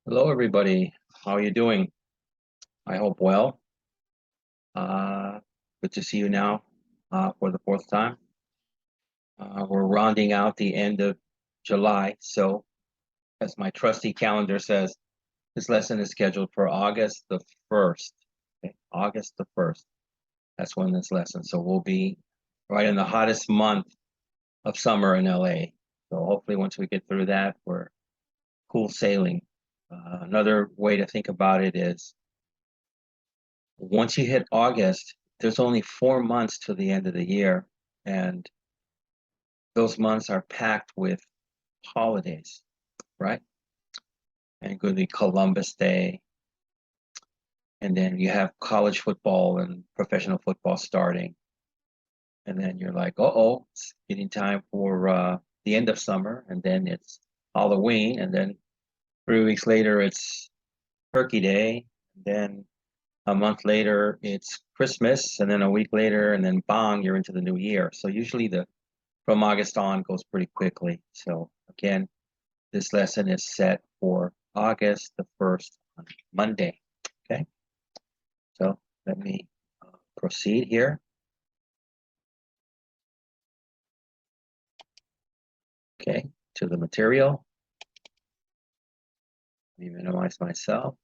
Hello, everybody. How are you doing? I hope well. Good to see you now for the fourth time. We're rounding out the end of July. So, as my trusty calendar says, this lesson is scheduled for August the 1st. Okay? August the 1st. That's when this lesson. So, we'll be right in the hottest month of summer in LA. So, hopefully, once we get through that, we're cool sailing. Another way to think about it is once you hit August, there's only 4 months to the end of the year, and those months are packed with holidays, right? And it could be Columbus Day, and then you have college football and professional football starting, and then you're like, oh, it's getting time for the end of summer, and then it's Halloween, and then 3 weeks later it's Turkey Day, and then a month later it's Christmas, and then a week later, and then bang, you're into the new year. So usually from August on goes pretty quickly. So again, this lesson is set for August the 1st on Monday. Okay, so let me proceed here. Okay, to the material. Let me minimize myself.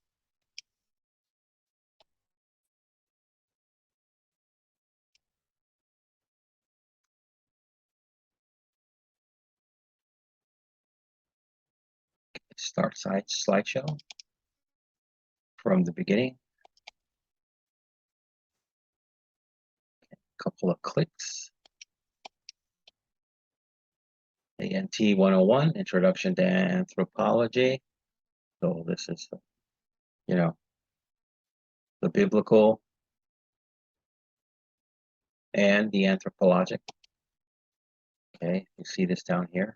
Start slideshow from the beginning. Couple of clicks. ANT 101, Introduction to Anthropology. So this is, the biblical and the anthropologic. Okay, you see this down here.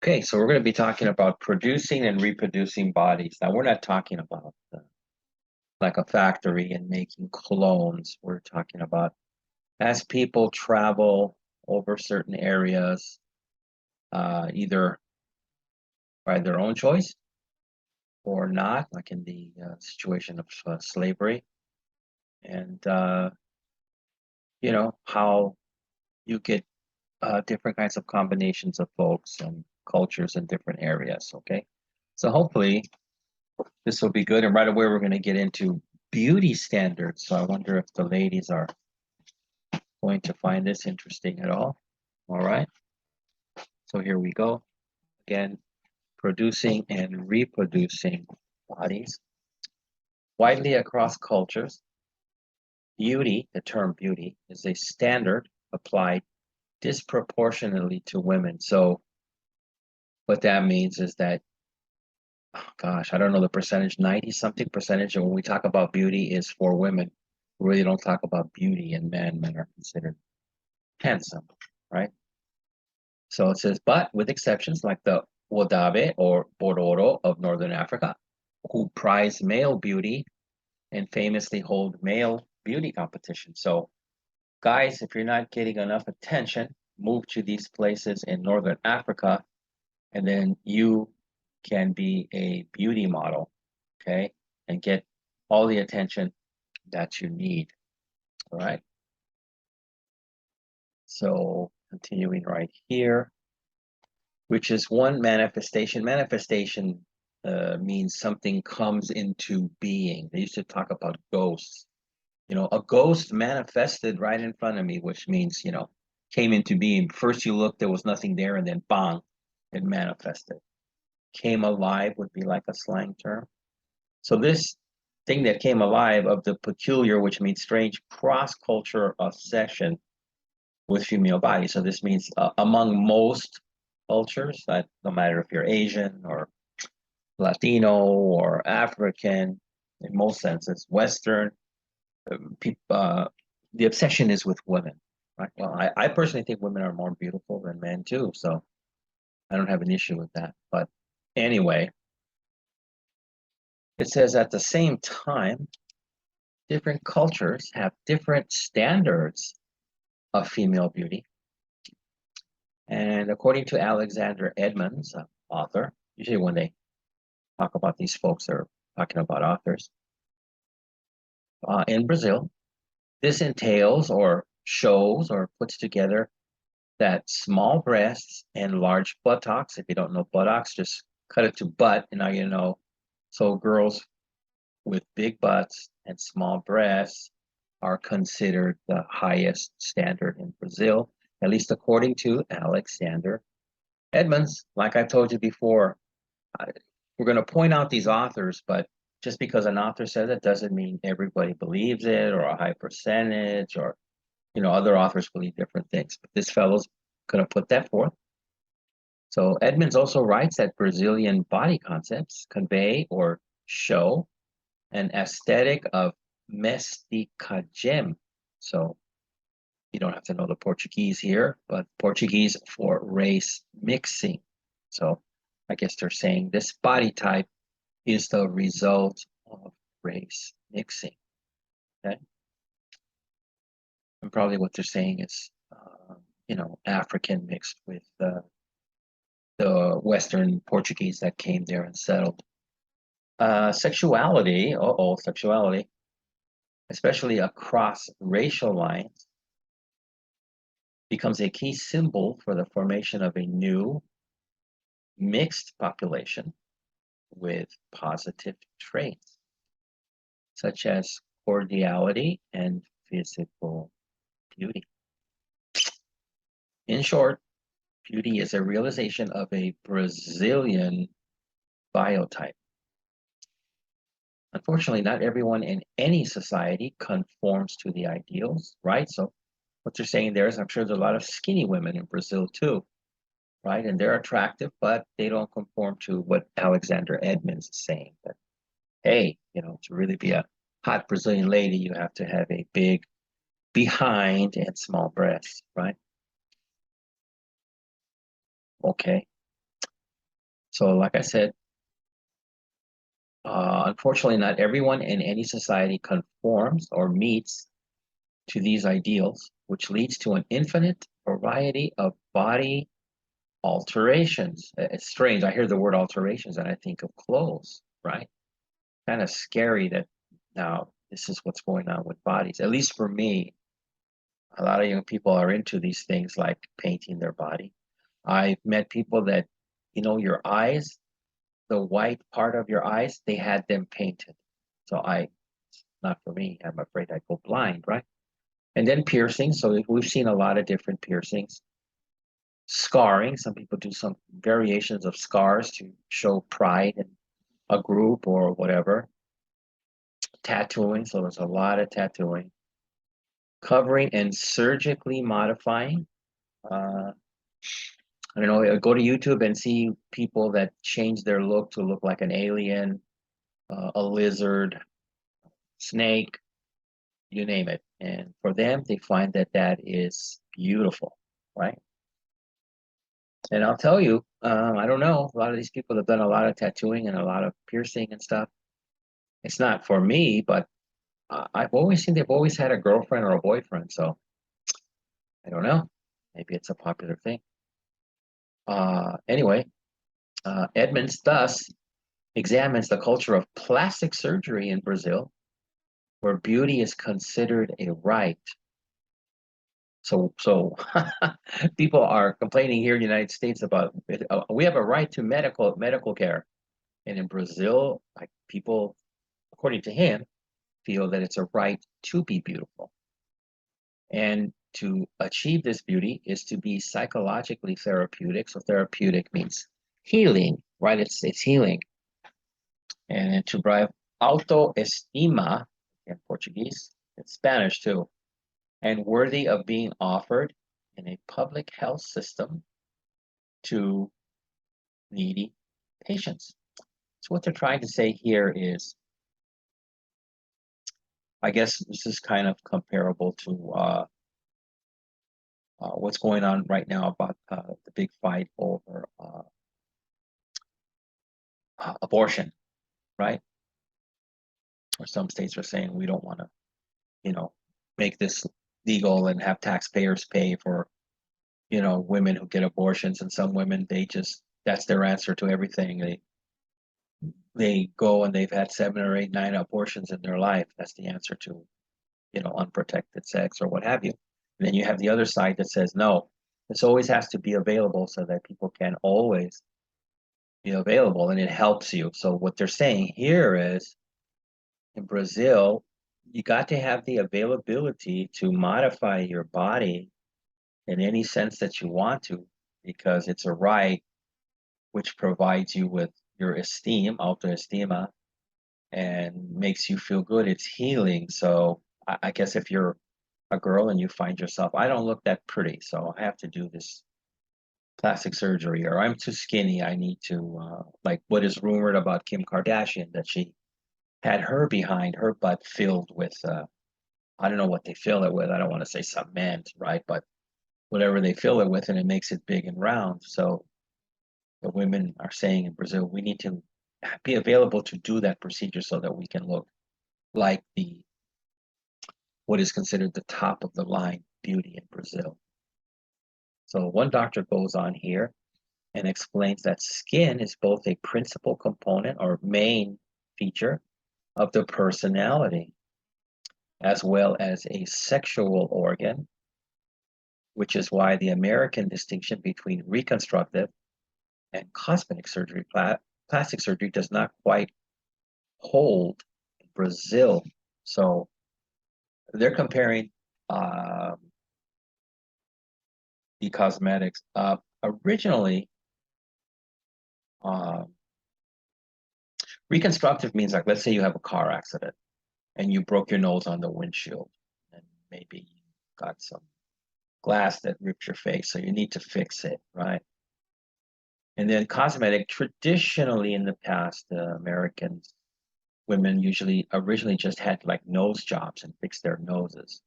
Okay, so we're going to be talking about producing and reproducing bodies. Now, we're not talking about like a factory and making clones. We're talking about as people travel over certain areas, either by their own choice or not, like in the situation of slavery, and how you get different kinds of combinations of folks and cultures in different areas. Okay, so hopefully this will be good. And right away we're going to get into beauty standards. So I wonder if the ladies are going to find this interesting at all. All right, so here we go. Again, producing and reproducing bodies. Widely across cultures, beauty, the term beauty, is a standard applied disproportionately to women. So what that means is that, oh gosh, I don't know the percentage, 90-something percentage of when we talk about beauty is for women. We really don't talk about beauty in men. Men are considered handsome, right? So it says, but with exceptions like the Wodaabe or Bororo of Northern Africa, who prize male beauty and famously hold male beauty competitions. So guys, if you're not getting enough attention, move to these places in Northern Africa, and then you can be a beauty model, okay? And get all the attention that you need, all right? So continuing right here, which is one manifestation. Manifestation means something comes into being. They used to talk about ghosts. A ghost manifested right in front of me, which means, came into being. First you looked, there was nothing there, and then bang, it manifested. Came alive would be like a slang term. So this thing that came alive of the peculiar, which means strange, cross-culture obsession with female body. So this means among most cultures, that no matter if you're Asian or Latino or African, in most senses, Western, the obsession is with women. Right? Well, I personally think women are more beautiful than men too, so I don't have an issue with that. But anyway, it says at the same time, different cultures have different standards of female beauty And according to Alexander Edmonds, author, usually when they talk about these folks, they're talking about authors, in Brazil, this entails or shows or puts together that small breasts and large buttocks. If you don't know buttocks, just cut it to butt, and now you know. So girls with big butts and small breasts are considered the highest standard in Brazil, at least according to Alexander Edmonds. Like I told you before, we're going to point out these authors, but just because an author says it doesn't mean everybody believes it or a high percentage, or other authors believe different things. But this fellow's going to put that forth. So Edmonds also writes that Brazilian body concepts convey or show an aesthetic of mesticagem. So you don't have to know the Portuguese here, but Portuguese for race mixing. So I guess they're saying this body type is the result of race mixing. Okay. And probably what they're saying is, African mixed with the Western Portuguese that came there and settled. Sexuality, sexuality, especially across racial lines, becomes a key symbol for the formation of a new mixed population with positive traits, such as cordiality and physical beauty. In short, beauty is a realization of a Brazilian biotype. Unfortunately, not everyone in any society conforms to the ideals, right? So what they're saying there is, I'm sure there's a lot of skinny women in Brazil too, right? And they're attractive, but they don't conform to what Alexander Edmonds is saying. That, hey, to really be a hot Brazilian lady, you have to have a big behind and small breasts, right? Okay. So like I said, unfortunately, not everyone in any society conforms or meets to these ideals, which leads to an infinite variety of body alterations. It's strange. I hear the word alterations and I think of clothes, right? Kind of scary that now this is what's going on with bodies. At least for me, a lot of young people are into these things like painting their body. I've met people that, your eyes, the white part of your eyes, they had them painted. So not for me. I'm afraid I'd go blind, right? And then piercings. So we've seen a lot of different piercings. Scarring. Some people do some variations of scars to show pride in a group or whatever. Tattooing. So there's a lot of tattooing. Covering and surgically modifying. I don't know, go to YouTube and see people that change their look to look like an alien, a lizard, snake, you name it. And for them, they find that that is beautiful, right? And I'll tell you, I don't know, a lot of these people have done a lot of tattooing and a lot of piercing and stuff. It's not for me, but I've always seen they've always had a girlfriend or a boyfriend. So I don't know. Maybe it's a popular thing. Anyway, Edmonds thus examines the culture of plastic surgery in Brazil, where beauty is considered a right. So people are complaining here in the United States about we have a right to medical care, and in Brazil, like people, according to him, feel that it's a right to be beautiful, and to achieve this beauty is to be psychologically therapeutic. So therapeutic means healing, right? It's healing, and to drive autoestima in Portuguese, it's Spanish too, and worthy of being offered in a public health system to needy patients. So what they're trying to say here is, I guess this is kind of comparable to what's going on right now about the big fight over abortion, right? Or some states are saying we don't want to, make this legal and have taxpayers pay for women who get abortions, and some women, that's their answer to everything. They go and they've had 7 or 8, 9 abortions in their life. That's the answer to, unprotected sex or what have you. And then you have the other side that says, no, this always has to be available so that people can always be available and it helps you. So what they're saying here is in Brazil, you got to have the availability to modify your body in any sense that you want to, because it's a right which provides you with your esteem, autoestima, and makes you feel good. It's healing. So I guess if you're a girl and you find yourself, I don't look that pretty, so I have to do this plastic surgery, or I'm too skinny, I need to, like what is rumored about Kim Kardashian, that she had her butt filled with, I don't know what they fill it with. I don't want to say cement, right? But whatever they fill it with, and it makes it big and round. So the women are saying in Brazil, we need to be available to do that procedure so that we can look like what is considered the top of the line beauty in Brazil. So one doctor goes on here and explains that skin is both a principal component or main feature of the personality, as well as a sexual organ, which is why the American distinction between reconstructive and cosmetic surgery, plastic surgery, does not quite hold in Brazil. So they're comparing um, the cosmetics. Originally, um, reconstructive means, like, let's say you have a car accident and you broke your nose on the windshield, and maybe you got some glass that ripped your face, so you need to fix it, right? And then cosmetic, traditionally in the past, Americans, women usually originally just had like nose jobs and fixed their noses,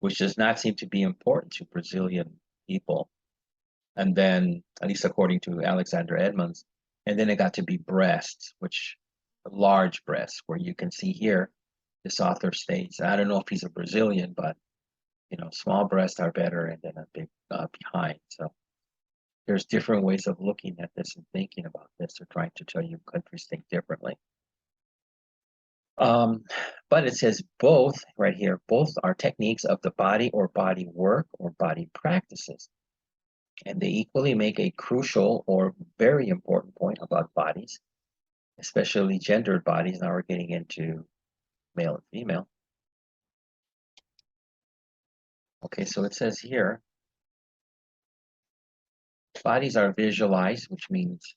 which does not seem to be important to Brazilian people. And then, at least according to Alexander Edmonds, and then it got to be breasts, which large breasts, where you can see here, this author states, I don't know if he's a Brazilian, but small breasts are better, and then a big behind. So there's different ways of looking at this and thinking about this, or trying to tell you countries think differently. But it says both right here, both are techniques of the body or body work or body practices. And they equally make a crucial or very important point about bodies, especially gendered bodies. Now we're getting into male and female. Okay, so it says here, bodies are visualized, which means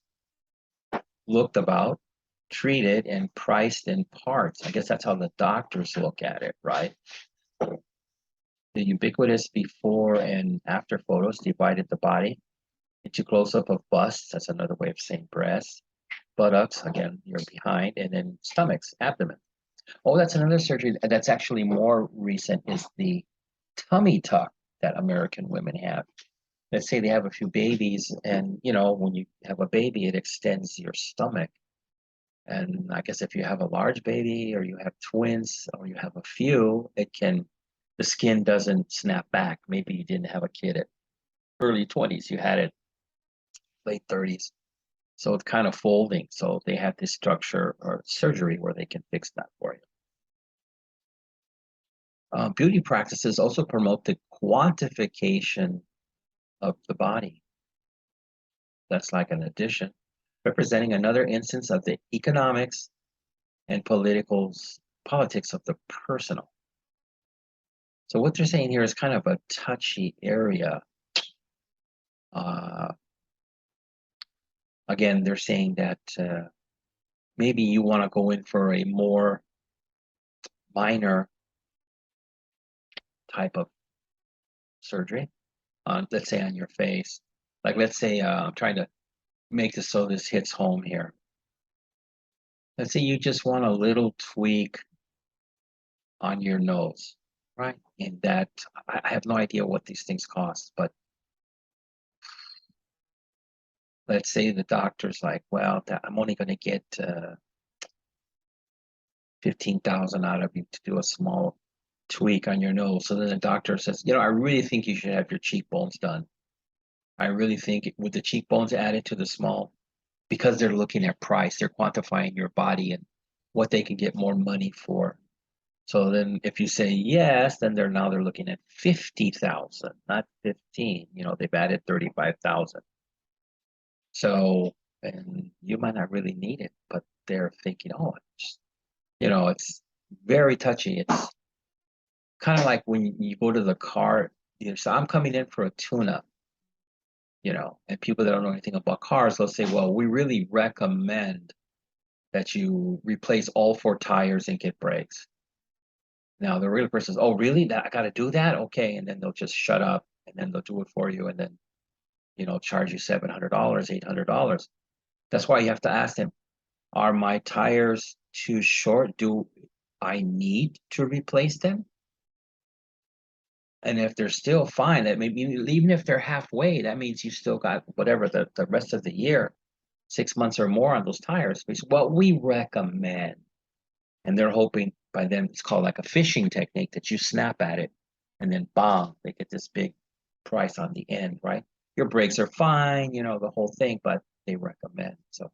looked about, treated, and priced in parts. I guess that's how the doctors look at it, right? The ubiquitous before and after photos divided the body into close-up of busts, that's another way of saying breasts, buttocks, again, you're behind, and then stomachs, abdomen. Oh, that's another surgery that's actually more recent, is the tummy tuck that American women have. Let's say they have a few babies, and when you have a baby, it extends your stomach. And I guess if you have a large baby, or you have twins, or you have a few, the skin doesn't snap back. Maybe you didn't have a kid at early 20s, you had it late 30s. So it's kind of folding. So they have this structure or surgery where they can fix that for you. Beauty practices also promote the quantification of the body. That's like an addition, representing another instance of the economics and politics of the personal. So what they're saying here is kind of a touchy area. Again, they're saying that maybe you want to go in for a more minor type of surgery, let's say on your face. Like, let's say I'm trying to make this so this hits home here. Let's say you just want a little tweak on your nose, right? And that, I have no idea what these things cost, but let's say the doctor's like, well, I'm only going to get 15,000 out of you to do a small tweak on your nose. So then the doctor says, I really think you should have your cheekbones done. I really think with the cheekbones added to the small, because they're looking at price, they're quantifying your body and what they can get more money for. So then if you say yes, then they're looking at 50,000, not 15. You know, they've added 35,000. So, and you might not really need it, but they're thinking, oh, it's very touchy. It's kind of like when you go to the car, so I'm coming in for a tune-up, and people that don't know anything about cars, they'll say, well, we really recommend that you replace all four tires and get brakes. Now the real person says, oh, really? That I got to do that? Okay. And then they'll just shut up and then they'll do it for you and then, charge you $700, $800. That's why you have to ask them, are my tires too short? Do I need to replace them? And if they're still fine, that maybe even if they're halfway, that means you still got whatever the rest of the year, 6 months or more on those tires. Well, we recommend, and they're hoping by then it's called like a fishing technique that you snap at it and then bang, they get this big price on the end, right? Your brakes are fine, the whole thing, but they recommend. So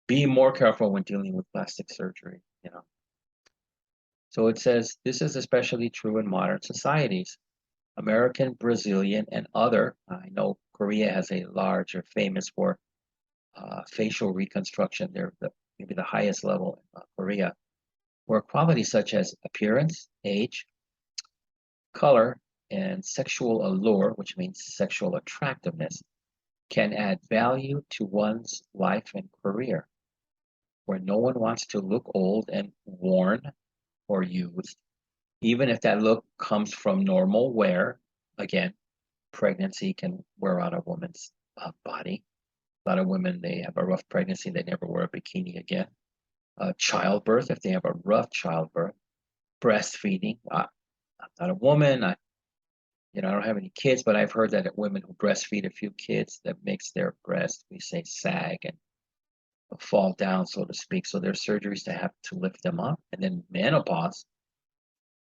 be more careful when dealing with plastic surgery. So it says this is especially true in modern societies. American, Brazilian, and other. I know Korea has a large or famous for facial reconstruction. They're maybe the highest level in Korea, where qualities such as appearance, age, color, and sexual allure, which means sexual attractiveness, can add value to one's life and career, where no one wants to look old and worn or used, even if that look comes from normal wear. Again, pregnancy can wear out a woman's body. A lot of women, they have a rough pregnancy, they never wear a bikini again. Childbirth, if they have a rough childbirth. Breastfeeding. I'm not a woman. I don't have any kids, but I've heard that women who breastfeed a few kids, that makes their breast, we say, sag and fall down, so to speak. So there's surgeries to have to lift them up. And then menopause,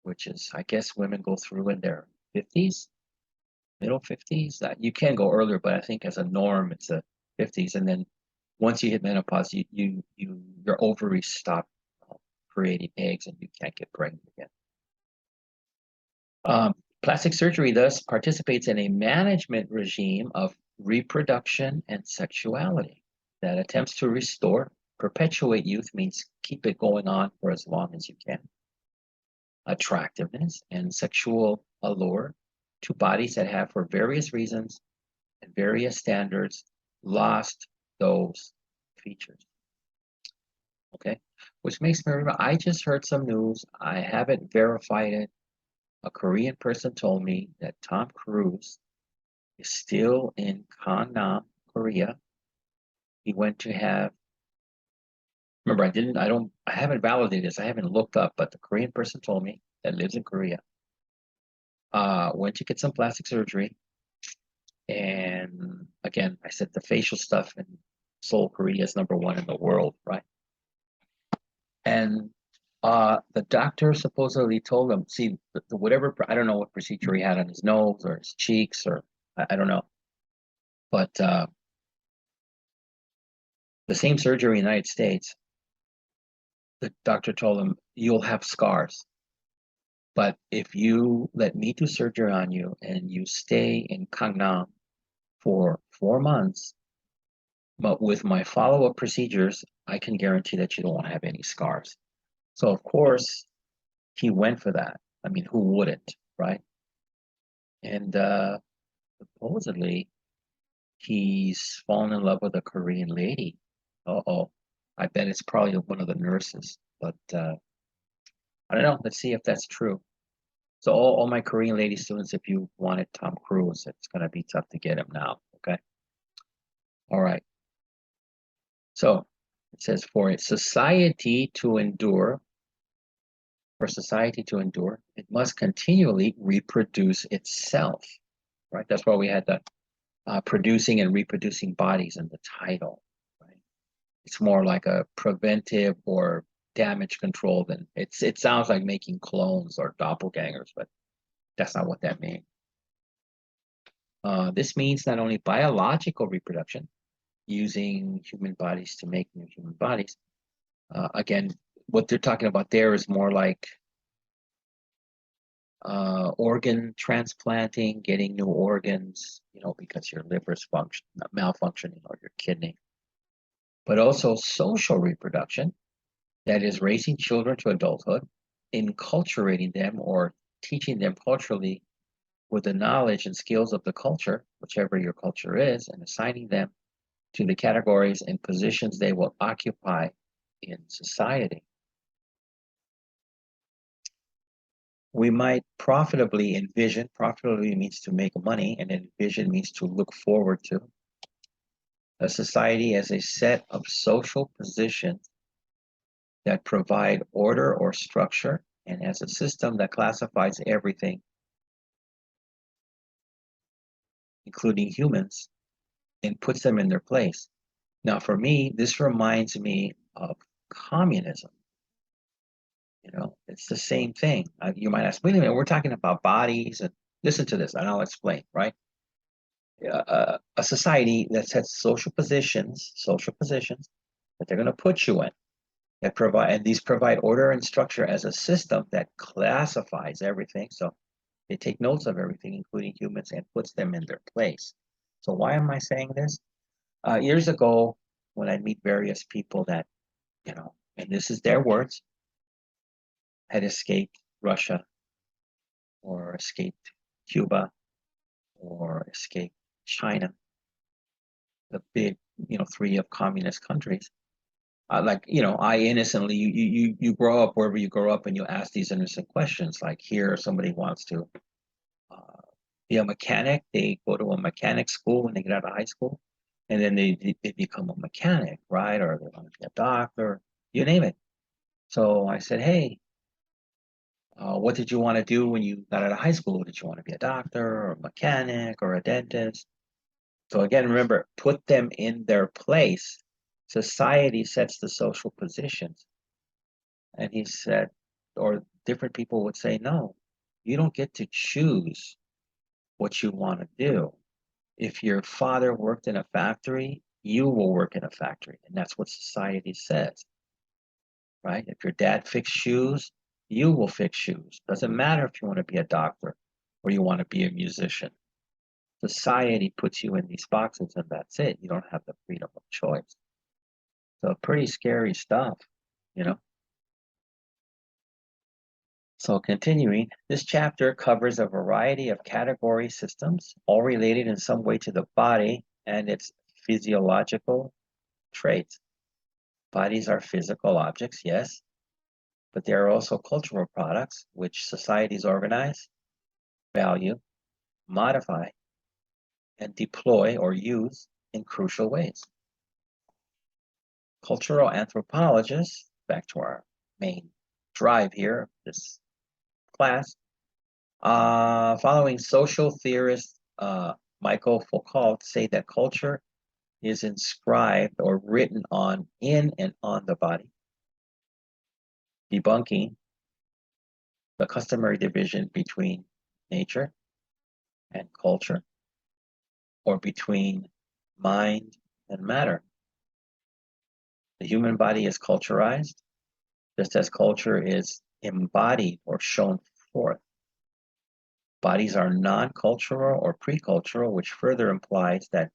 which is, I guess, women go through in their 50s, middle 50s. You can go earlier, but I think as a norm, it's the 50s. And then once you hit menopause, your ovaries stop creating eggs, and you can't get pregnant again. Plastic surgery thus participates in a management regime of reproduction and sexuality that attempts to restore, perpetuate youth, means keep it going on for as long as you can, attractiveness and sexual allure to bodies that have, for various reasons and various standards, lost those features. Okay, which makes me remember, I just heard some news, I haven't verified it. A Korean person told me that Tom Cruise is still in Gangnam, Korea. He went to have, remember, I haven't validated this, I haven't looked up, but the Korean person told me that lives in Korea, went to get some plastic surgery. And again, I said the facial stuff in Seoul, Korea is #1 in the world, right? And the doctor supposedly told him, see, whatever, I don't know what procedure he had on his nose or his cheeks, or I don't know. But the same surgery in the United States, the doctor told him, you'll have scars. But if you let me do surgery on you and you stay in Gangnam for 4 months, but with my follow-up procedures, I can guarantee that you don't have any scars. So of course, he went for that. I mean, who wouldn't, right? And supposedly, he's fallen in love with a Korean lady. Uh-oh. I bet it's probably one of the nurses. But I don't know. Let's see if that's true. So all my Korean lady students, if you wanted Tom Cruise, it's going to be tough to get him now. Okay. All right. So it says for society to endure, it must continually reproduce itself, right? That's why we had the producing and reproducing bodies in the title, right? It's more like a preventive or damage control than it sounds like making clones or doppelgangers, but that's not what that means. This means not only biological reproduction, using human bodies to make new human bodies. Again, what they're talking about there is more like organ transplanting, getting new organs, because your liver's malfunctioning or your kidney. But also social reproduction, that is raising children to adulthood, enculturating them or teaching them culturally with the knowledge and skills of the culture, whichever your culture is, and assigning them to the categories and positions they will occupy in society. We might profitably means to make money, and envision means to look forward to a society as a set of social positions that provide order or structure, and as a system that classifies everything, including humans, and puts them in their place. Now, for me, this reminds me of communism. It's the same thing. You might ask, wait a minute, we're talking about bodies, and listen to this, and I'll explain, right? A society that sets social positions that they're going to put you in, and these provide order and structure as a system that classifies everything. So they take notes of everything, including humans, and puts them in their place. So why am I saying this? Years ago, when I meet various people that, and this is their words, had escaped Russia or escaped Cuba or escaped China, the big, three of communist countries. I innocently, you grow up wherever you grow up, and you ask these innocent questions. Like here, somebody wants to uh, be a mechanic. They go to a mechanic school when they get out of high school, and then they become a mechanic, right? Or they want to be a doctor, you name it. So I said, hey, what did you want to do when you got out of high school? Did you want to be a doctor or a mechanic or a dentist? So again, remember, put them in their place. Society sets the social positions. And he said, or different people would say, no, you don't get to choose what you want to do. If your father worked in a factory, you will work in a factory. And that's what society says, right? If your dad fixed shoes, you will fix shoes. Doesn't matter if you want to be a doctor or you want to be a musician. Society puts you in these boxes, and that's it. You don't have the freedom of choice. So pretty scary stuff, you know? So continuing, this chapter covers a variety of category systems, all related in some way to the body and its physiological traits. Bodies are physical objects, yes, but they are also cultural products which societies organize, value, modify, and deploy or use in crucial ways. Cultural anthropologists, back to our main drive here, this class, following social theorist Michael Foucault, say that culture is inscribed or written in and on the body, debunking the customary division between nature and culture, or between mind and matter. The human body is culturized, just as culture is embodied or shown forth. Bodies are non-cultural or pre-cultural, which further implies that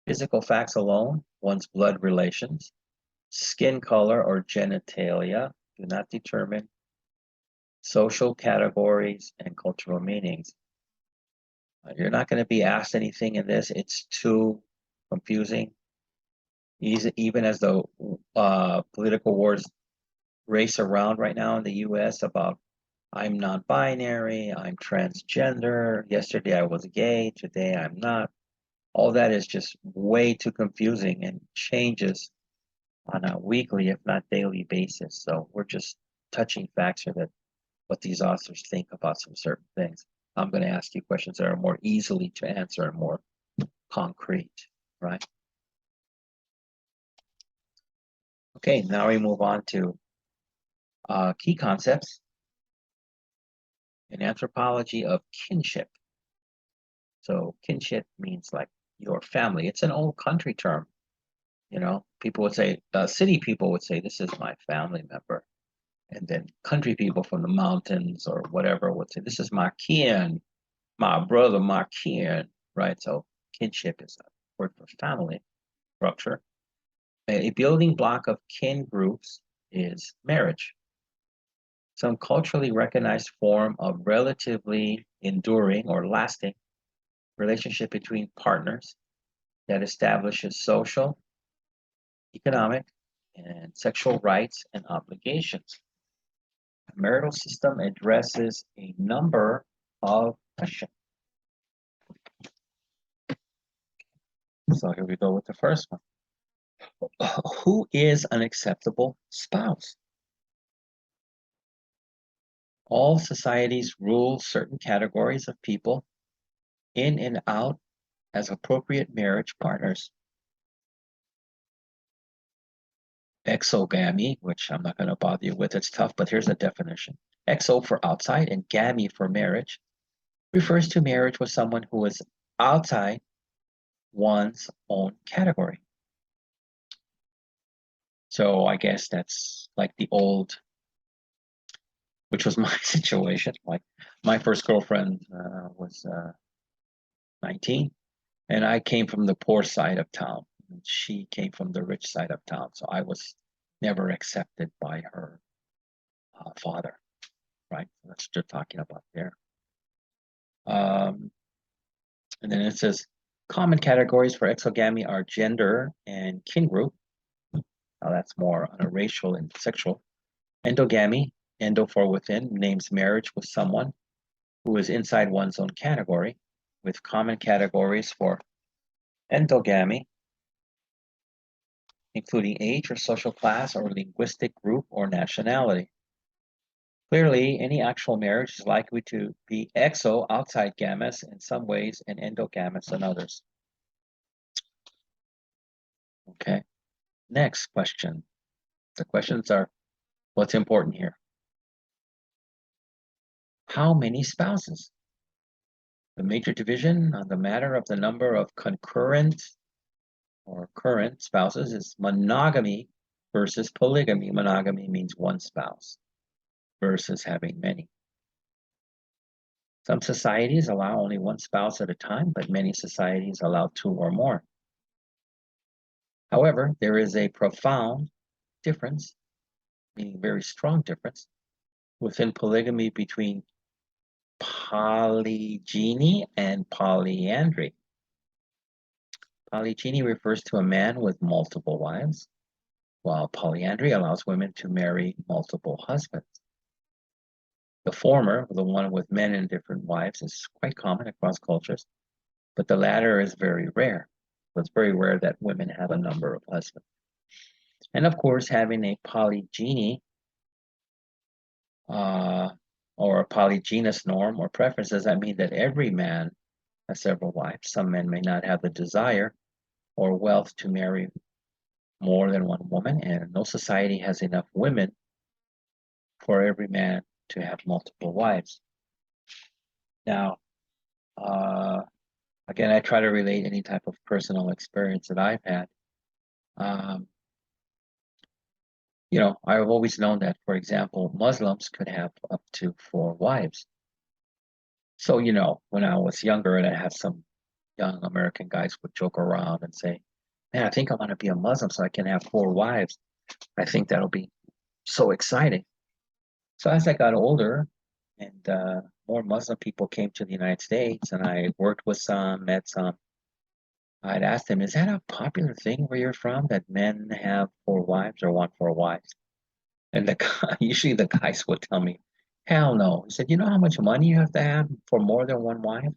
physical facts alone, one's blood relations, skin color, or genitalia do not determine social categories and cultural meanings. You're not going to be asked anything in this. It's too confusing. Even as the political wars race around right now in the US about I'm non-binary, I'm transgender, yesterday I was gay, today I'm not. All that is just way too confusing and changes on a weekly, if not daily basis. So we're just touching facts here that what these authors think about some certain things. I'm going to ask you questions that are more easily to answer and more concrete, right? Okay, now we move on to key concepts in anthropology of kinship. So kinship means like your family. It's an old country term. People would say, city people would say, this is my family member. And then country people from the mountains or whatever would say, this is my kin, my brother, my kin, right? So kinship is a word for family structure. A building block of kin groups is marriage, some culturally recognized form of relatively enduring or lasting relationship between partners that establishes social, economic, and sexual rights and obligations. The marital system addresses a number of questions. So here we go with the first one. Who is an acceptable spouse? All societies rule certain categories of people in and out as appropriate marriage partners. Exogamy, which I'm not going to bother you with, it's tough, but here's a definition. Exo for outside and gamy for marriage refers to marriage with someone who is outside one's own category. So I guess that's like the old, which was my situation. Like my first girlfriend was 19, and I came from the poor side of town. And she came from the rich side of town, so I was never accepted by her father, right? That's what you're talking about there. And then it says, common categories for exogamy are gender and kin group. Now that's more on a racial and sexual. Endogamy, endo for within, names marriage with someone who is inside one's own category, with common categories for endogamy, including age or social class or linguistic group or nationality. Clearly, any actual marriage is likely to be exo, outside gamous in some ways, and endogamous in others. Okay, next question. The questions are, what's important here? How many spouses? The major division on the matter of the number of concurrent or current spouses is monogamy versus polygamy. Monogamy means one spouse versus having many. Some societies allow only one spouse at a time, but many societies allow two or more. However, there is a profound difference, meaning very strong difference, within polygamy between polygyny and polyandry. Polygyny refers to a man with multiple wives, while polyandry allows women to marry multiple husbands. The former, the one with men and different wives, is quite common across cultures, but the latter is very rare. So it's very rare that women have a number of husbands. And of course, having a polygyny or a polygynous norm or preference does not mean that every man has several wives. Some men may not have the desire or wealth to marry more than one woman, and no society has enough women for every man to have multiple wives. Now, again, I try to relate any type of personal experience that I've had. I've always known that, for example, Muslims could have up to 4 wives. So, when I was younger and I had some young American guys would joke around and say, man, I think I want to be a Muslim so I can have 4 wives. I think that'll be so exciting. So as I got older and more Muslim people came to the United States and I worked with some, met some, I'd ask them, is that a popular thing where you're from, that men have 4 wives or want 4 wives? And usually the guys would tell me, hell no. He said, you know how much money you have to have for more than one wife?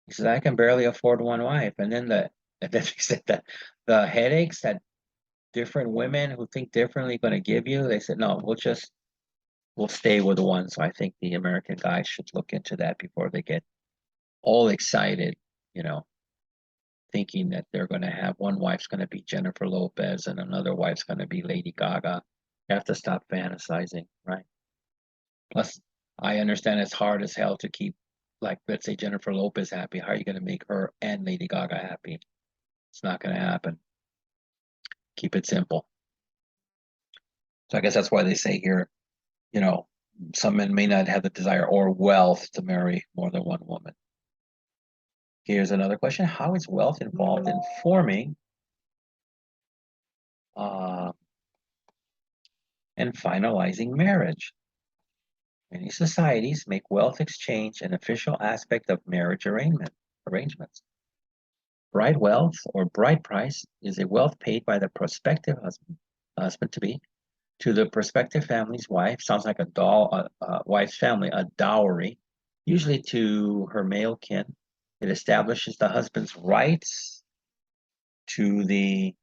He said, I can barely afford one wife. And then he said that the headaches that different women who think differently going to give you, they said, no, we'll stay with one. So I think the American guys should look into that before they get all excited, thinking that they're going to have one wife's going to be Jennifer Lopez and another wife's going to be Lady Gaga. You have to stop fantasizing, right? Plus, I understand it's hard as hell to keep like let's say Jennifer Lopez happy, how are you going to make her and Lady Gaga happy? It's not going to happen. Keep it simple. So I guess that's why they say here, you know, some men may not have the desire or wealth to marry more than one woman. Here's another question. How is wealth involved in forming uh, and finalizing marriage? Many societies make wealth exchange an official aspect of marriage arrangements. Bride wealth or bride price is a wealth paid by the prospective husband to be to the prospective family's wife. Sounds like wife's family, a dowry, usually to her male kin. It establishes the husband's rights to the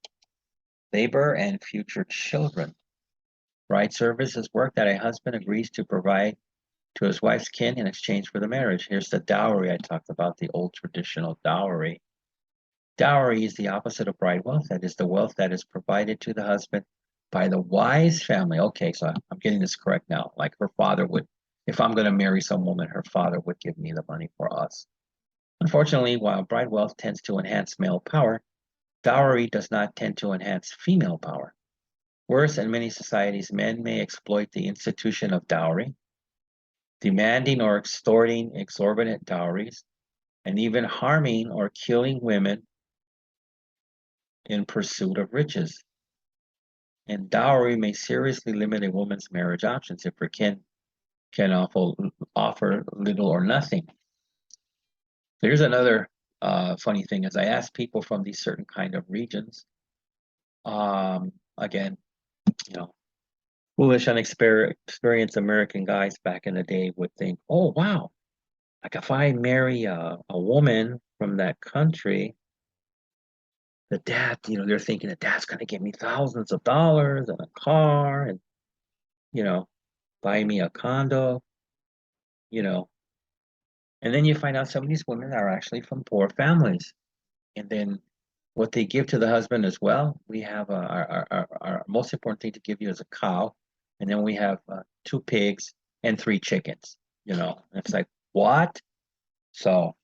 labor and future children. Bride service is work that a husband agrees to provide to his wife's kin in exchange for the marriage. Here's the dowry I talked about, the old traditional dowry. Dowry is the opposite of bride wealth. That is the wealth that is provided to the husband by the wife's family. Okay, so I'm getting this correct now. Like her father would, if I'm going to marry some woman, her father would give me the money for us. Unfortunately, while bride wealth tends to enhance male power, dowry does not tend to enhance female power. Worse, in many societies, men may exploit the institution of dowry, demanding or extorting exorbitant dowries, and even harming or killing women in pursuit of riches. And dowry may seriously limit a woman's marriage options if her kin can offer little or nothing. Here's another funny thing: as I ask people from these certain kind of regions, again, you know, foolish, unexperienced American guys back in the day would think, "Oh, wow, like if I marry a woman from that country, the dad, they're thinking the dad's going to give me thousands of dollars and a car and, you know, buy me a condo, you know." And then you find out some of these women are actually from poor families. And then what they give to the husband as well, we have our most important thing to give you is a cow. And then we have 2 pigs and 3 chickens, And it's like, what? So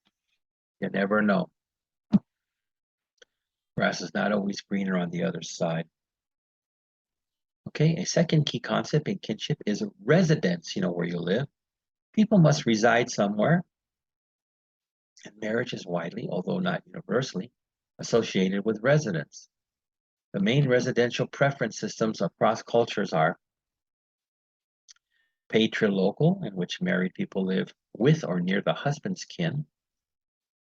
you never know. Grass is not always greener on the other side. Okay, a second key concept in kinship is residence, where you live. People must reside somewhere, and marriage is widely, although not universally, associated with residence. The main residential preference systems across cultures are patrilocal, in which married people live with or near the husband's kin.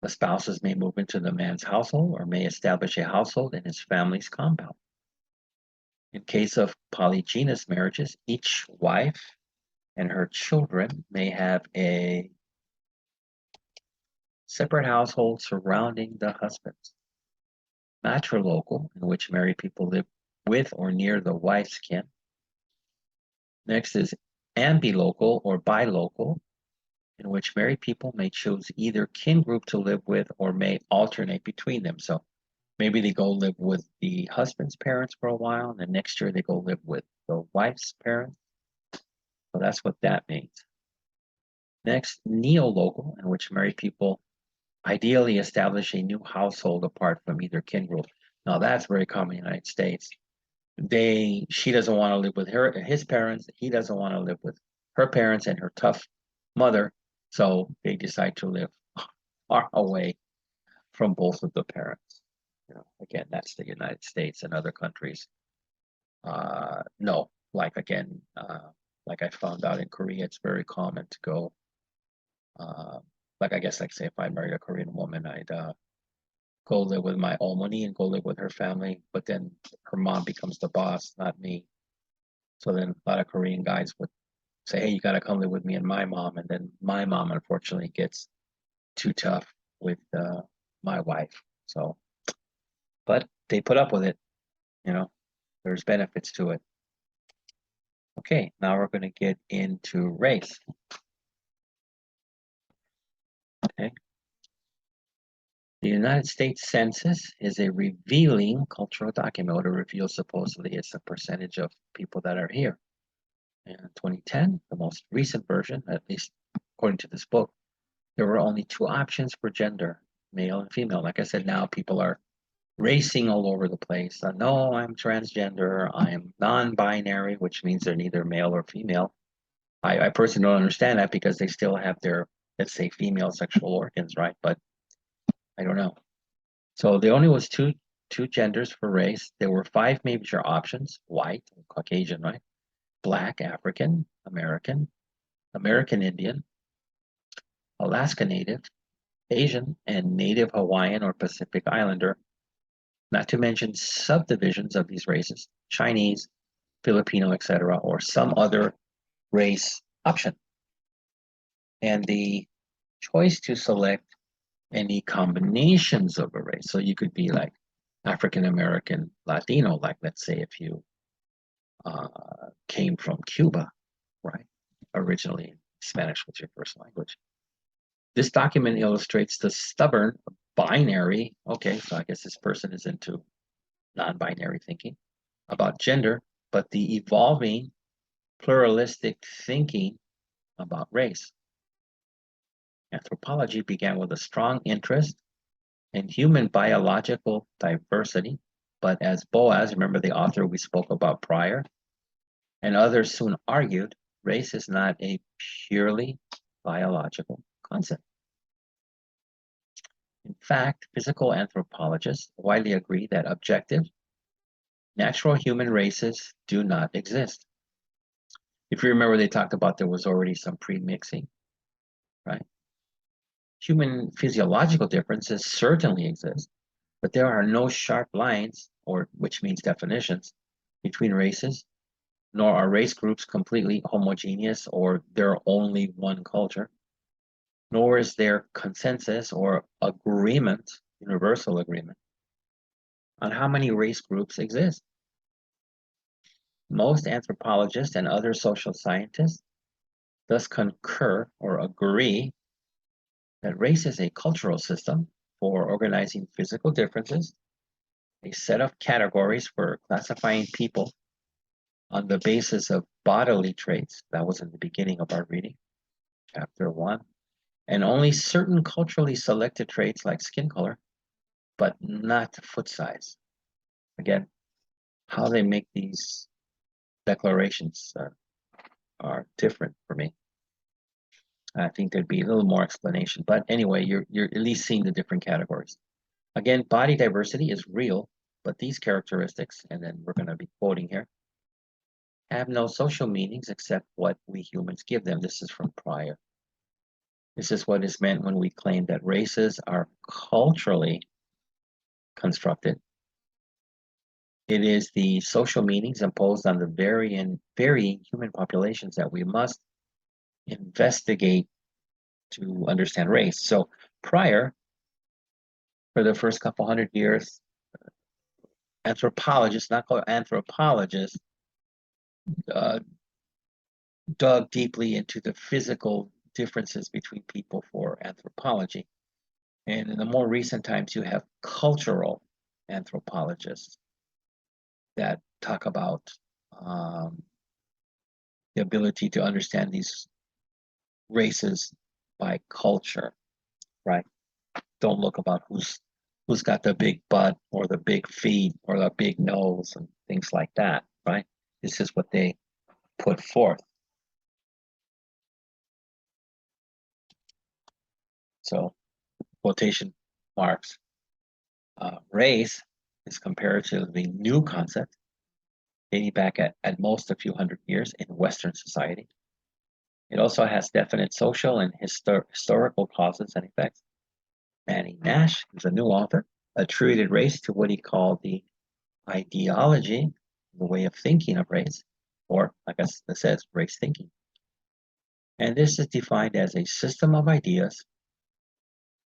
The spouses may move into the man's household or may establish a household in his family's compound. In case of polygynous marriages, each wife and her children may have a separate household surrounding the husband. Matrilocal, in which married people live with or near the wife's kin. Next is ambilocal or bilocal, in which married people may choose either kin group to live with or may alternate between them. So maybe they go live with the husband's parents for a while, and then next year they go live with the wife's parents. So that's what that means. Next, neolocal, in which married people ideally establish a new household apart from either kin group. Now that's very common in the United States. She doesn't want to live with his parents. He doesn't want to live with her parents and her tough mother. So they decide to live far away from both of the parents. Again, that's the United States. And other countries. No, like again, like I found out in Korea, it's very common to go. Like I guess, like say, if I married a Korean woman, I'd go live with my Omani and go live with her family. But then her mom becomes the boss, not me. So then a lot of Korean guys would say, "Hey, you got to come live with me and my mom." And then my mom, unfortunately, gets too tough with my wife. So, but they put up with it. There's benefits to it. Okay, now we're going to get into race. Okay. The United States Census is a revealing cultural document. What it reveals supposedly is the percentage of people that are here. In 2010, the most recent version, at least according to this book, there were only two options for gender, male and female. Like I said, now people are racing all over the place. No, I'm transgender. I'm non-binary, which means they're neither male or female. I personally don't understand that because they still have their, let's say, female sexual organs, right? But I don't know. So there only was two genders for race. There were five major options: white, Caucasian, right? Black, African, American, American Indian, Alaska Native, Asian, and Native Hawaiian or Pacific Islander, not to mention subdivisions of these races, Chinese, Filipino, etc., or some other race option. And the choice to select any combinations of a race. So you could be like African American Latino, like let's say if you came from Cuba, right? Originally, Spanish was your first language. This document illustrates the stubborn binary, okay, so I guess this person is into non-binary thinking about gender, but the evolving pluralistic thinking about race. Anthropology began with a strong interest in human biological diversity, but as Boas, remember the author we spoke about prior, and others soon argued, race is not a purely biological concept. In fact, physical anthropologists widely agree that objective, natural human races do not exist. If you remember, they talked about there was already some pre-mixing, right? Human physiological differences certainly exist, but there are no sharp lines, or which means definitions, between races, nor are race groups completely homogeneous or they're only one culture, nor is there consensus or agreement, universal agreement, on how many race groups exist. Most anthropologists and other social scientists thus concur or agree that race is a cultural system for organizing physical differences, a set of categories for classifying people on the basis of bodily traits. That was in the beginning of our reading, chapter 1. And only certain culturally selected traits like skin color, but not foot size. Again, how they make these declarations are different for me. I think there'd be a little more explanation, but anyway, you're at least seeing the different categories. Again, body diversity is real, but these characteristics, and then we're going to be quoting here, have no social meanings except what we humans give them. This is from prior. This is what is meant when we claim that races are culturally constructed. It is the social meanings imposed on the varying human populations that we must investigate to understand race. So prior, for the first couple hundred years, anthropologists, not called anthropologists, uh, dug deeply into the physical differences between people for anthropology. And in the more recent times, you have cultural anthropologists that talk about the ability to understand these races by culture, right? Don't look about who's got the big butt or the big feet or the big nose and things like that, right? This is what they put forth. So, quotation marks. Race is comparatively new concept, dating back at most a few hundred years in Western society. It also has definite social and historical causes and effects. Manny Nash, who's a new author, attributed race to what he called the ideology, the way of thinking of race, or like it says, race thinking. And this is defined as a system of ideas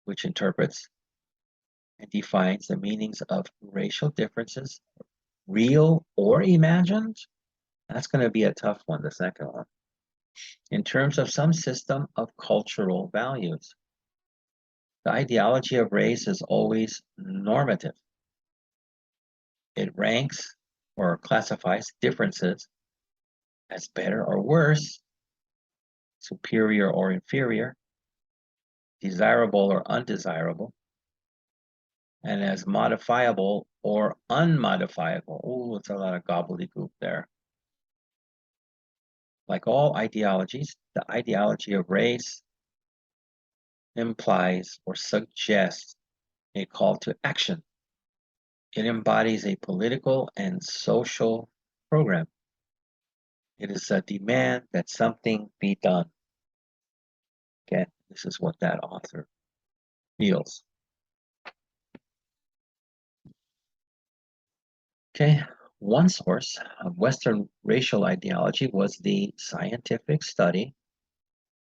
which interprets and defines the meanings of racial differences, real or imagined. That's going to be a tough one, the second one. In terms of some system of cultural values. The ideology of race is always normative. It ranks or classifies differences as better or worse, superior or inferior, desirable or undesirable, and as modifiable or unmodifiable. Oh, it's a lot of gobbledygook there. Like all ideologies, the ideology of race implies or suggests a call to action. It embodies a political and social program. It is a demand that something be done. Again, this is what that author feels. Okay, one source of Western racial ideology was the scientific study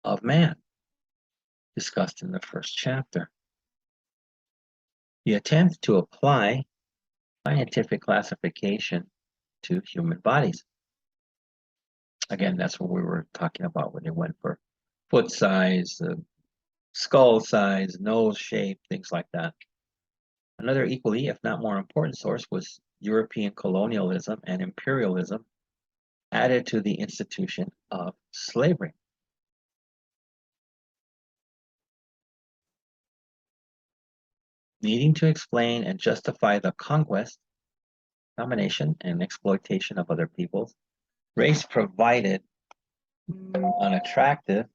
of man, discussed in the first chapter. The attempt to apply scientific classification to human bodies. Again, that's what we were talking about when they went for foot size, skull size, nose shape, things like that. Another equally, if not more important source was European colonialism and imperialism added to the institution of slavery. Needing to explain and justify the conquest, domination, and exploitation of other peoples, race provided an attractive,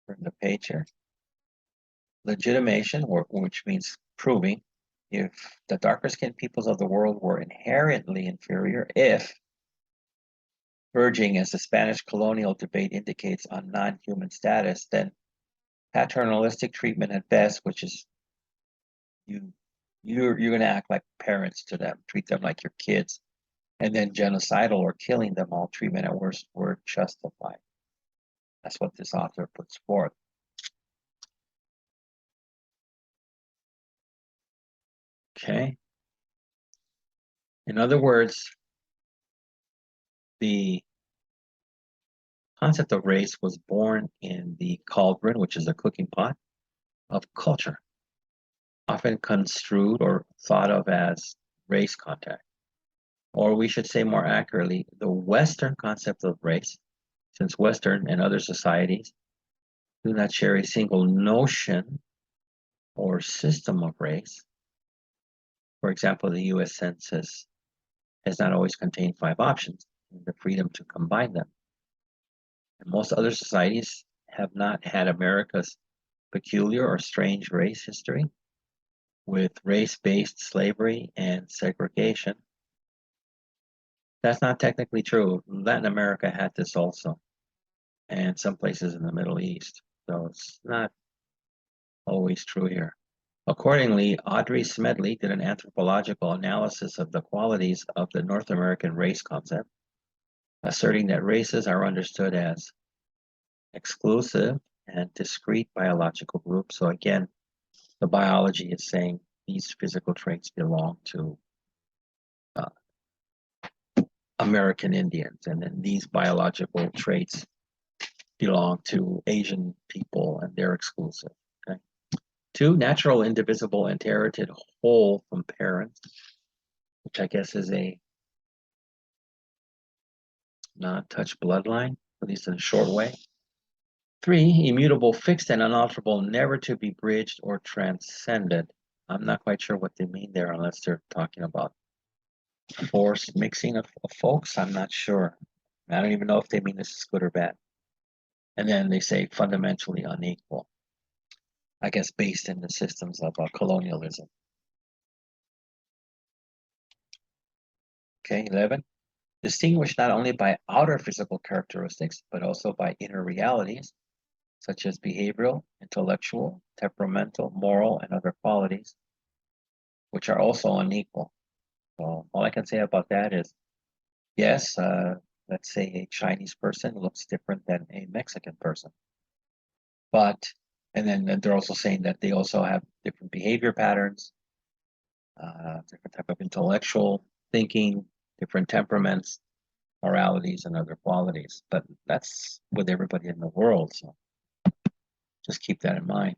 turn the page here, legitimation, which means proving if the darker skinned peoples of the world were inherently inferior, if verging, as the Spanish colonial debate indicates, on non-human status, then paternalistic treatment at best, which is you're going to act like parents to them, treat them like your kids, and then genocidal or killing them, all treatment at worst were justified. That's what this author puts forth. Okay. In other words, the concept of race was born in the cauldron, which is a cooking pot, of culture, often construed or thought of as race contact. Or we should say more accurately, the Western concept of race, since Western and other societies do not share a single notion or system of race. For example, the US Census has not always contained 5 options, and the freedom to combine them. And most other societies have not had America's peculiar or strange race history with race-based slavery and segregation. That's not technically true. Latin America had this also, and some places in the Middle East. So it's not always true here. Accordingly, Audrey Smedley did an anthropological analysis of the qualities of the North American race concept, asserting that races are understood as exclusive and discrete biological groups. So again, the biology is saying these physical traits belong to American Indians, and then these biological traits belong to Asian people, and they're exclusive. Okay. 2, natural, indivisible, inherited whole from parents, which I guess is a non-touch bloodline, at least in a short way. 3, immutable, fixed, and unalterable, never to be bridged or transcended. I'm not quite sure what they mean there, unless they're talking about forced mixing of folks. I'm not sure. I don't even know if they mean this is good or bad. And then they say fundamentally unequal, I guess based in the systems of colonialism. Okay, 11. Distinguished not only by outer physical characteristics, but also by inner realities, such as behavioral, intellectual, temperamental, moral, and other qualities, which are also unequal. So all I can say about that is, yes, let's say a Chinese person looks different than a Mexican person. But, and then they're also saying that they also have different behavior patterns, different type of intellectual thinking, different temperaments, moralities, and other qualities. But that's with everybody in the world, so just keep that in mind.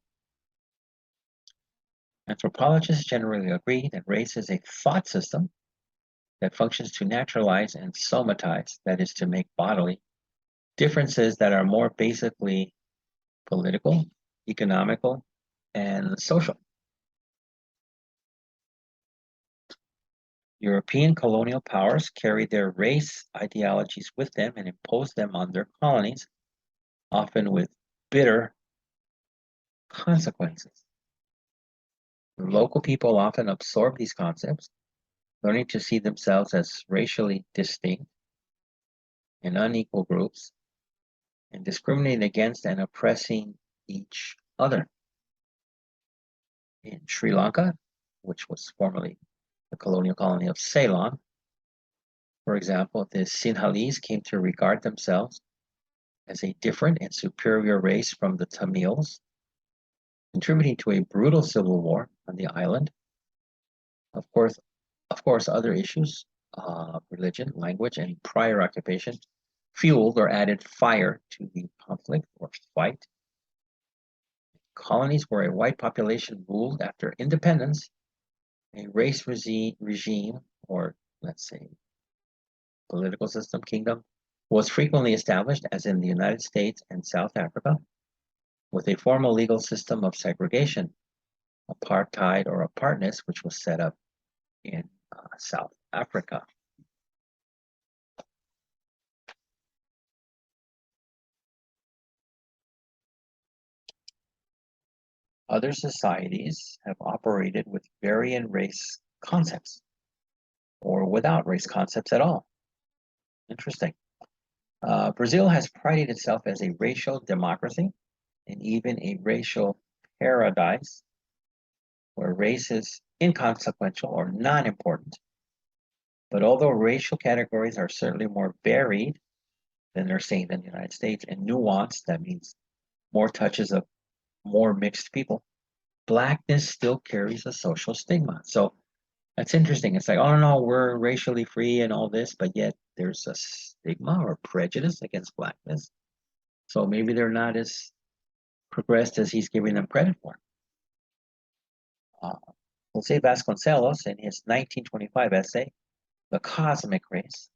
Anthropologists generally agree that race is a thought system that functions to naturalize and somatize, that is to make bodily, differences that are more basically political, economical, and social. European colonial powers carried their race ideologies with them and imposed them on their colonies, often with bitter consequences. The local people often absorb these concepts, learning to see themselves as racially distinct and unequal groups and discriminating against and oppressing each other. In Sri Lanka, which was formerly the colonial colony of Ceylon, for example, the Sinhalese came to regard themselves as a different and superior race from the Tamils, contributing to a brutal civil war on the island. Of course, other issues, religion, language, and prior occupation, fueled or added fire to the conflict or fight. Colonies where a white population ruled after independence, a race regime, or let's say political system, kingdom, was frequently established, as in the United States and South Africa, with a formal legal system of segregation, apartheid or apartness, which was set up in South Africa. Other societies have operated with varying race concepts or without race concepts at all. Interesting. Brazil has prided itself as a racial democracy and even a racial paradise where race is inconsequential or non-important. But although racial categories are certainly more varied than they're saying in the United States and nuanced, that means more touches of more mixed people, Blackness still carries a social stigma. So that's interesting. It's like, oh no, we're racially free and all this, but yet there's a stigma or prejudice against Blackness. So maybe they're not as progressed as he's giving them credit for. Jose Vasconcelos, in his 1925 essay, The Cosmic Race,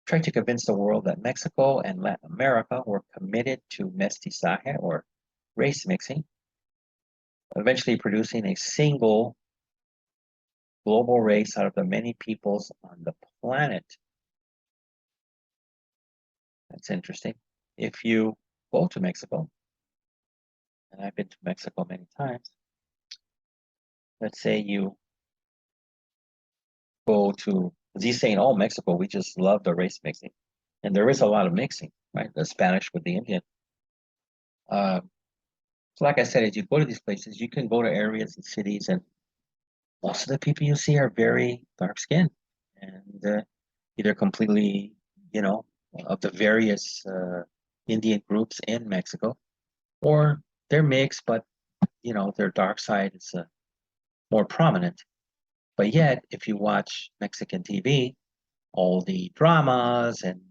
tried to convince the world that Mexico and Latin America were committed to mestizaje or race mixing, eventually producing a single global race out of the many peoples on the planet. That's interesting. If you go to Mexico, and I've been to Mexico many times, let's say you go to, because he's saying, oh, Mexico, we just love the race mixing. And there is a lot of mixing, right? The Spanish with the Indian. So like I said, as you go to these places, you can go to areas and cities, and most of the people you see are very dark skinned and either completely, you know, of the various Indian groups in Mexico, or they're mixed, but you know, their dark side is more prominent. But yet, if you watch Mexican TV, all the dramas and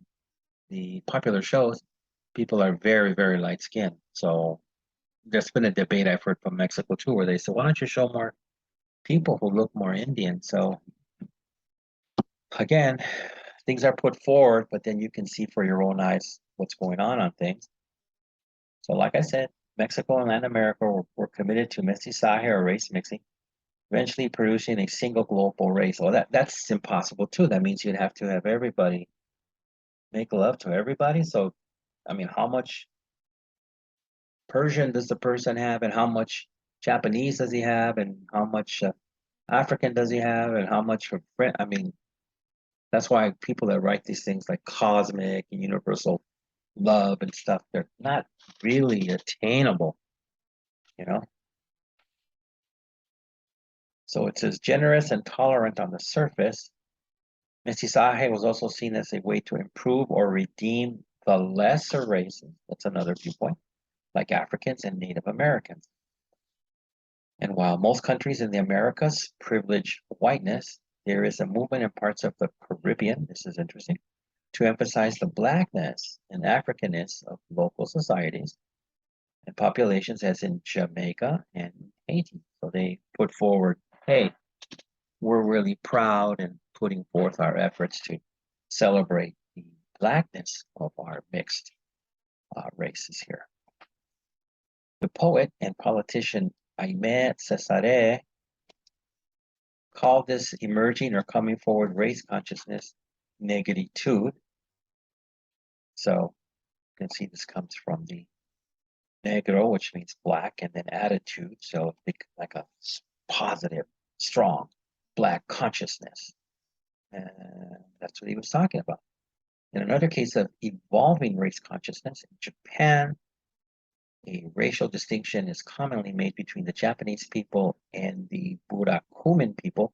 the popular shows, people are very, very light skinned. So there's been a debate I've heard from Mexico too, where they say, why don't you show more people who look more Indian? So again, things are put forward, but then you can see for your own eyes what's going on things. So like I said, Mexico and Latin America were committed to mestizaje or race mixing, eventually producing a single global race. Well, that's impossible too. That means you'd have to have everybody make love to everybody. So, I mean, how much Persian does the person have, and how much Japanese does he have, and how much African does he have, and how much French? I mean, that's why people that write these things like cosmic and universal love and stuff, they're not really attainable, you know? So it says generous and tolerant on the surface. Mestizaje was also seen as a way to improve or redeem the lesser races. That's another viewpoint, like Africans and Native Americans. And while most countries in the Americas privilege whiteness, there is a movement in parts of the Caribbean, this is interesting, to emphasize the blackness and Africanness of local societies and populations, as in Jamaica and Haiti. So they put forward, hey, we're really proud and putting forth our efforts to celebrate the blackness of our mixed races here. The poet and politician Aimé Césaire called this emerging or coming forward race consciousness negritude. So you can see this comes from the negro, which means black, and then attitude. So think like a positive, strong black consciousness. And that's what he was talking about. In another case of evolving race consciousness, in Japan, a racial distinction is commonly made between the Japanese people and the Burakumin people,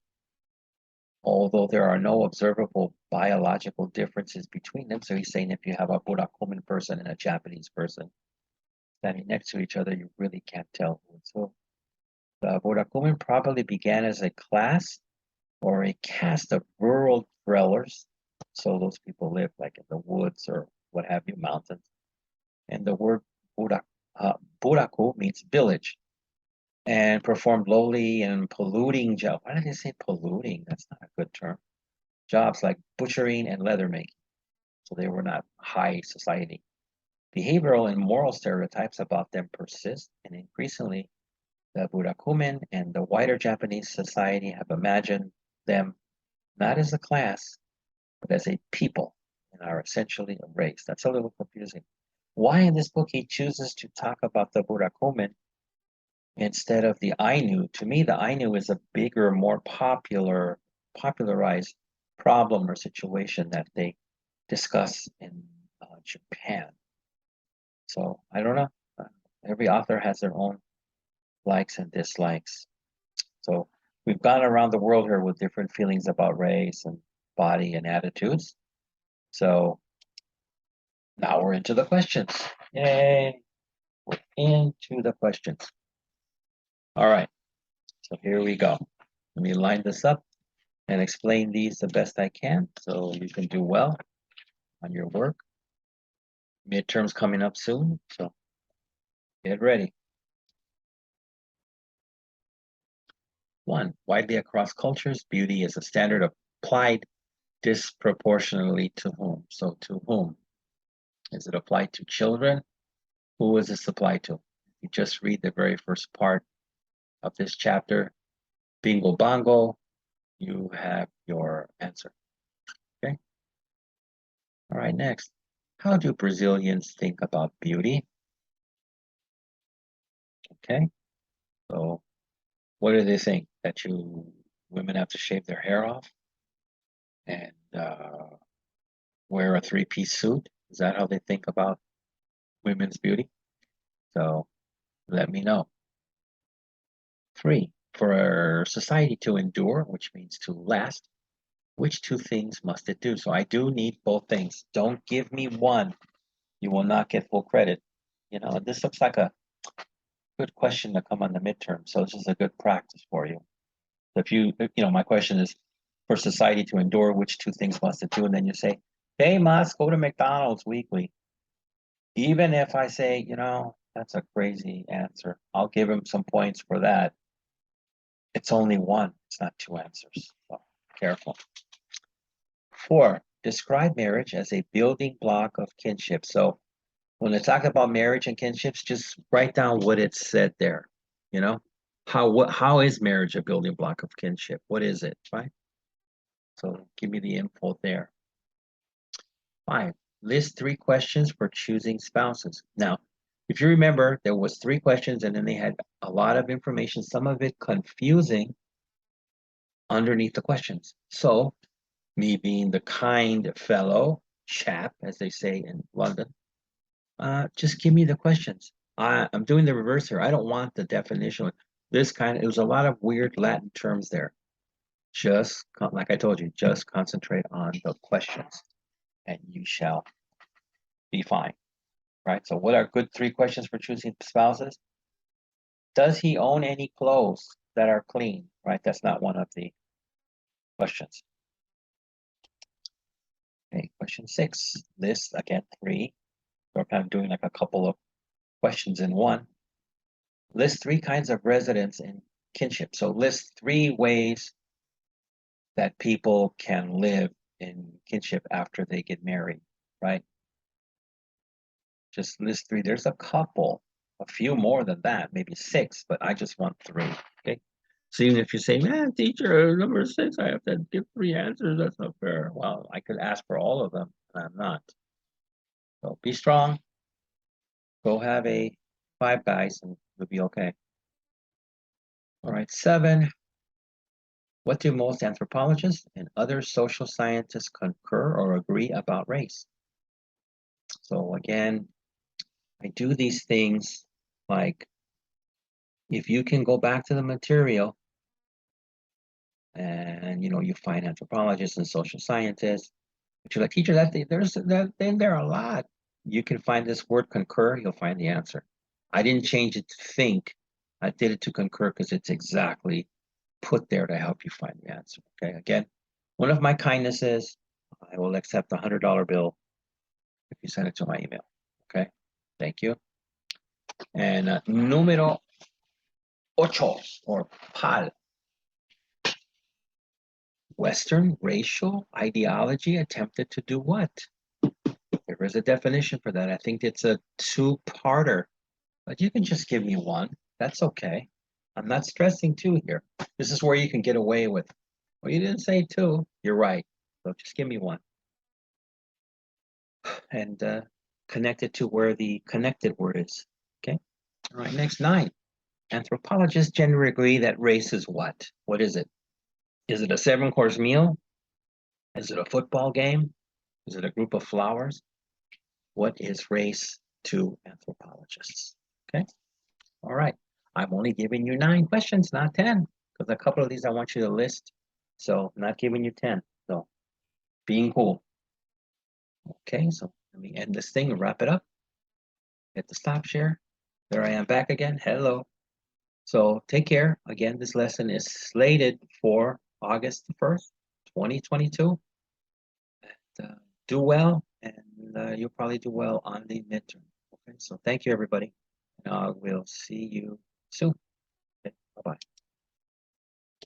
although there are no observable biological differences between them. So he's saying if you have a Burakumin person and a Japanese person standing next to each other, you really can't tell who it's who. The Burakumin probably began as a class or a caste of rural dwellers. So those people live like in the woods or what have you, mountains. And the word buraku means village, and performed lowly and polluting jobs. Why did they say polluting? That's not a good term. Jobs like butchering and leather making. So they were not high society. Behavioral and moral stereotypes about them persist, and increasingly the Burakumin and the wider Japanese society have imagined them not as a class, but as a people, and are essentially a race. That's a little confusing. Why in this book he chooses to talk about the Burakumin instead of the Ainu? To me, the Ainu is a bigger, more popularized problem or situation that they discuss in Japan. So I don't know. Every author has their own likes and dislikes. So we've gone around the world here with different feelings about race and body and attitudes. So now we're into the questions. Yay! We're into the questions. All right. So here we go. Let me line this up and explain these the best I can so you can do well on your work. Midterms coming up soon, so get ready. 1. Widely across cultures, beauty is a standard applied disproportionately to whom? So to whom? Is it applied to children? Who is this applied to? You just read the very first part of this chapter, bingo bongo, you have your answer. Okay? All right, next. How do Brazilians think about beauty? Okay, so what do they think? That women have to shave their hair off and wear a three-piece suit? Is that how they think about women's beauty? So let me know. 3, for our society to endure, which means to last, which 2 things must it do? So I do need both things. Don't give me one. You will not get full credit. You know, this looks like a good question to come on the midterm. So this is a good practice for you. If you know, my question is, for society to endure, which 2 things must it do? And then you say, they must go to McDonald's weekly. Even if I say, you know, that's a crazy answer, I'll give him some points for that. It's only one, it's not 2 answers. So careful. 4, describe marriage as a building block of kinship. So when they talk about marriage and kinships, just write down what it said there. You know, how is marriage a building block of kinship? What is it, right? So give me the info there. 5, list 3 questions for choosing spouses. Now, if you remember, there was 3 questions and then they had a lot of information, some of it confusing underneath the questions. So me being the kind fellow chap, as they say in London, just give me the questions. I'm doing the reverse here. I don't want the definition. It was a lot of weird Latin terms there. Just, like I told you, just concentrate on the questions and you shall be fine, right? So what are good 3 questions for choosing spouses? Does he own any clothes that are clean, right? That's not one of the questions. Okay, question 6, list, again, 3. So we're kind of doing like a couple of questions in one. List 3 kinds of residence in kinship. So list 3 ways that people can live in kinship after they get married, right? Just list 3. There's a couple, a few more than that, maybe 6, but I just want 3. Okay. So even if you say, man, teacher, number 6, I have to give 3 answers, that's not fair. Well, I could ask for all of them, and I'm not. So be strong. Go have a 5, guys, and you'll be okay. All right, 7. What do most anthropologists and other social scientists concur or agree about race? So again, I do these things like if you can go back to the material and you find anthropologists and social scientists, but you're like, teacher, there are a lot. You can find this word concur, you'll find the answer. I didn't change it to think. I did it to concur because it's exactly put there to help you find the answer. Okay, again, one of my kindnesses, I will accept a $100 bill if you send it to my email. Okay, thank you. And número 8, or PAL, Western racial ideology attempted to do what? There is a definition for that. I think it's a 2-parter, but you can just give me one. That's okay. I'm not stressing 2 here. This is where you can get away with, well, you didn't say 2. You're right. So just give me one. And connect it to where the connected word is. Okay. All right. Next, 9. Anthropologists generally agree that race is what? What is it? Is it a 7-course meal? Is it a football game? Is it a group of flowers? What is race to anthropologists? Okay. All right. I'm only giving you 9 questions, not 10, because a couple of these I want you to list. So I'm not giving you 10. So being cool. Okay. So let me end this thing and wrap it up. Hit the stop share. There I am back again. Hello. So take care. Again, this lesson is slated for August 1st, 2022. And, do well, and you'll probably do well on the midterm. Okay, so thank you, everybody. And I will see you soon. Okay, bye-bye.